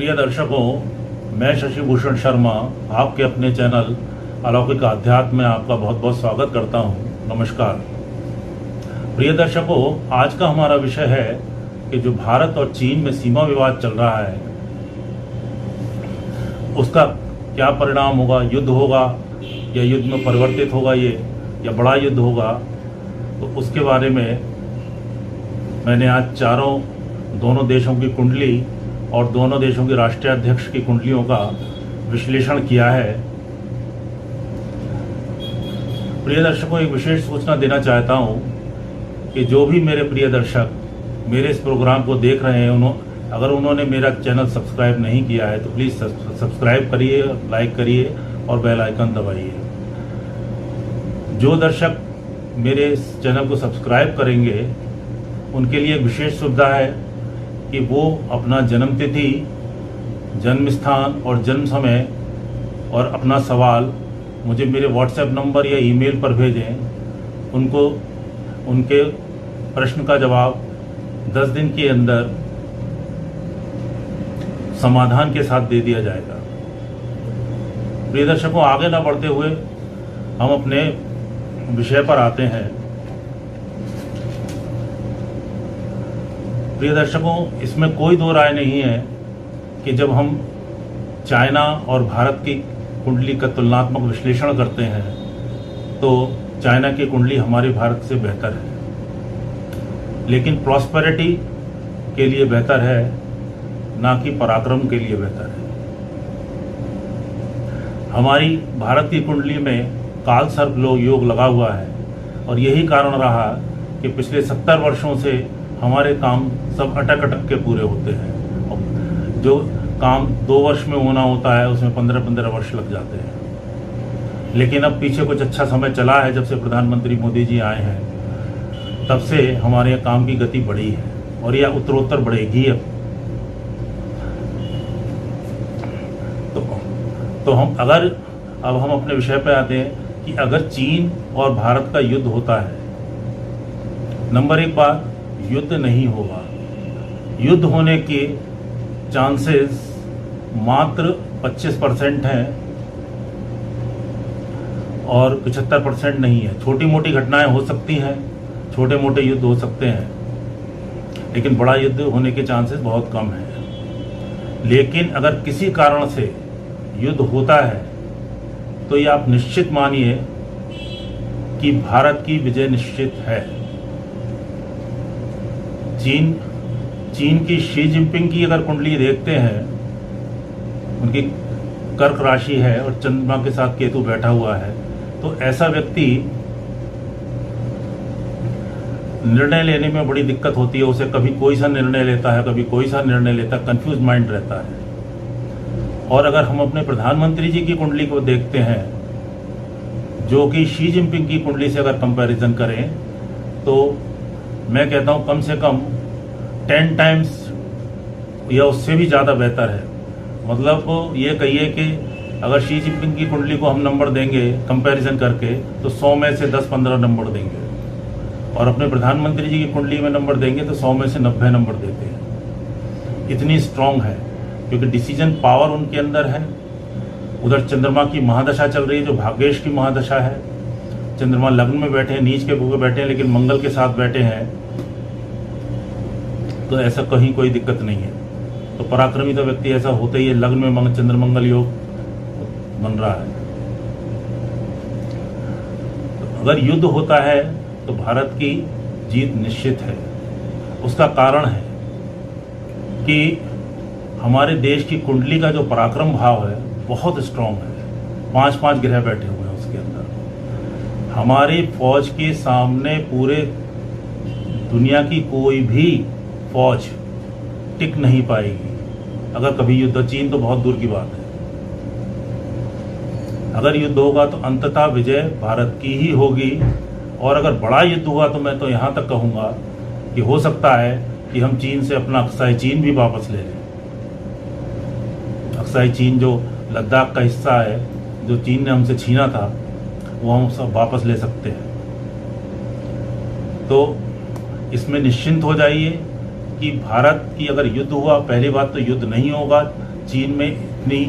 प्रिय दर्शकों, मैं शशि भूषण शर्मा आपके अपने चैनल अलौकिक आध्यात्म में आपका बहुत बहुत स्वागत करता हूं। नमस्कार। प्रिय दर्शकों, आज का हमारा विषय है कि जो भारत और चीन में सीमा विवाद चल रहा है उसका क्या परिणाम होगा। युद्ध होगा या युद्ध में परिवर्तित होगा ये, या बड़ा युद्ध होगा, तो उसके बारे में मैंने आज दोनों देशों की कुंडली और दोनों देशों के राष्ट्रीय अध्यक्ष की कुंडलियों का विश्लेषण किया है। प्रिय दर्शकों, एक विशेष सूचना देना चाहता हूं कि जो भी मेरे प्रिय दर्शक मेरे इस प्रोग्राम को देख रहे हैं, अगर उन्होंने मेरा चैनल सब्सक्राइब नहीं किया है तो प्लीज़ सब्सक्राइब करिए, लाइक करिए और बेल आइकन दबाइए। जो दर्शक मेरे इस चैनल को सब्सक्राइब करेंगे उनके लिए एक विशेष सुविधा है कि वो अपना जन्म तिथि, जन्म स्थान और जन्म समय और अपना सवाल मुझे मेरे व्हाट्सएप नंबर या ईमेल पर भेजें। उनको उनके प्रश्न का जवाब 10 दिन के अंदर समाधान के साथ दे दिया जाएगा। प्रिय दर्शकों, आगे ना बढ़ते हुए हम अपने विषय पर आते हैं। प्रिय दर्शकों, इसमें कोई दो राय नहीं है कि जब हम चाइना और भारत की कुंडली का तुलनात्मक विश्लेषण करते हैं तो चाइना की कुंडली हमारी भारत से बेहतर है, लेकिन प्रॉस्पेरिटी के लिए बेहतर है, ना कि पराक्रम के लिए बेहतर है। हमारी भारत की कुंडली में काल सर्प योग लगा हुआ है और यही कारण रहा कि पिछले 70 वर्षों से हमारे काम सब अटक के पूरे होते हैं। जो काम 2 वर्ष में होना होता है उसमें 15-15 वर्ष लग जाते हैं। लेकिन अब पीछे कुछ अच्छा समय चला है, जब से प्रधानमंत्री मोदी जी आए हैं तब से हमारे यहाँ काम की गति बढ़ी है और यह उत्तरोत्तर बढ़ेगी। तो अब हम अपने विषय पे आते हैं कि अगर चीन और भारत का युद्ध होता है, नंबर 1 बात, युद्ध नहीं होगा। युद्ध होने के चांसेस मात्र 25% हैं और 75% नहीं है। छोटी मोटी घटनाएं हो सकती हैं, छोटे मोटे युद्ध हो सकते हैं, लेकिन बड़ा युद्ध होने के चांसेस बहुत कम हैं। लेकिन अगर किसी कारण से युद्ध होता है तो ये आप निश्चित मानिए कि भारत की विजय निश्चित है। चीन की शी जिनपिंग की अगर कुंडली देखते हैं, उनकी कर्क राशि है और चंद्रमा के साथ केतु बैठा हुआ है, तो ऐसा व्यक्ति निर्णय लेने में बड़ी दिक्कत होती है। उसे कभी कोई सा निर्णय लेता है, कभी कोई सा निर्णय लेता है, कंफ्यूज माइंड रहता है। और अगर हम अपने प्रधानमंत्री जी की कुंडली को देखते हैं, जो कि शी जिनपिंग की कुंडली से अगर कंपैरिजन करें, तो मैं कहता हूं कम से कम 10 टाइम्स या उससे भी ज़्यादा बेहतर है। मतलब ये कहिए कि अगर शी जिनपिंग की कुंडली को हम नंबर देंगे कंपैरिजन करके तो 100 में से 10-15 नंबर देंगे, और अपने प्रधानमंत्री जी की कुंडली में नंबर देंगे तो 100 में से 90 नंबर देते हैं। इतनी स्ट्रांग है क्योंकि डिसीजन पावर उनके अंदर है। उधर चंद्रमा की महादशा चल रही है जो भाग्येश की महादशा है। चंद्रमा लग्न में बैठे हैं, नीच के भूखे बैठे हैं, लेकिन मंगल के साथ बैठे हैं, तो ऐसा कहीं कोई दिक्कत नहीं है। तो पराक्रमी तो व्यक्ति ऐसा होता ही है। लग्न में चंद्र मंगल योग बन रहा है। तो अगर युद्ध होता है तो भारत की जीत निश्चित है। उसका कारण है कि हमारे देश की कुंडली का जो पराक्रम भाव है बहुत स्ट्रांग है। 5-5 ग्रह बैठे हुए हैं उसके अंदर। हमारी फौज के सामने पूरे दुनिया की कोई भी फौज टिक नहीं पाएगी अगर कभी युद्ध। चीन तो बहुत दूर की बात है। अगर युद्ध होगा तो अंततः विजय भारत की ही होगी। और अगर बड़ा युद्ध हुआ तो मैं तो यहाँ तक कहूँगा कि हो सकता है कि हम चीन से अपना अक्साई चीन भी वापस ले लें। अक्साई चीन जो लद्दाख का हिस्सा है, जो चीन ने हमसे छीना था, वो हम सब वापस ले सकते हैं। तो इसमें निश्चिंत हो जाइए कि भारत की अगर युद्ध हुआ, पहली बात तो युद्ध नहीं होगा। चीन में इतनी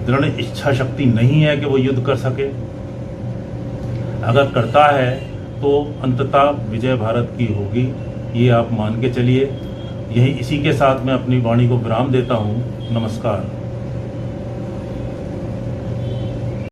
दृढ़ इच्छा शक्ति नहीं है कि वो युद्ध कर सके। अगर करता है तो अंततः विजय भारत की होगी, ये आप मान के चलिए। यही इसी के साथ मैं अपनी वाणी को विराम देता हूँ। नमस्कार।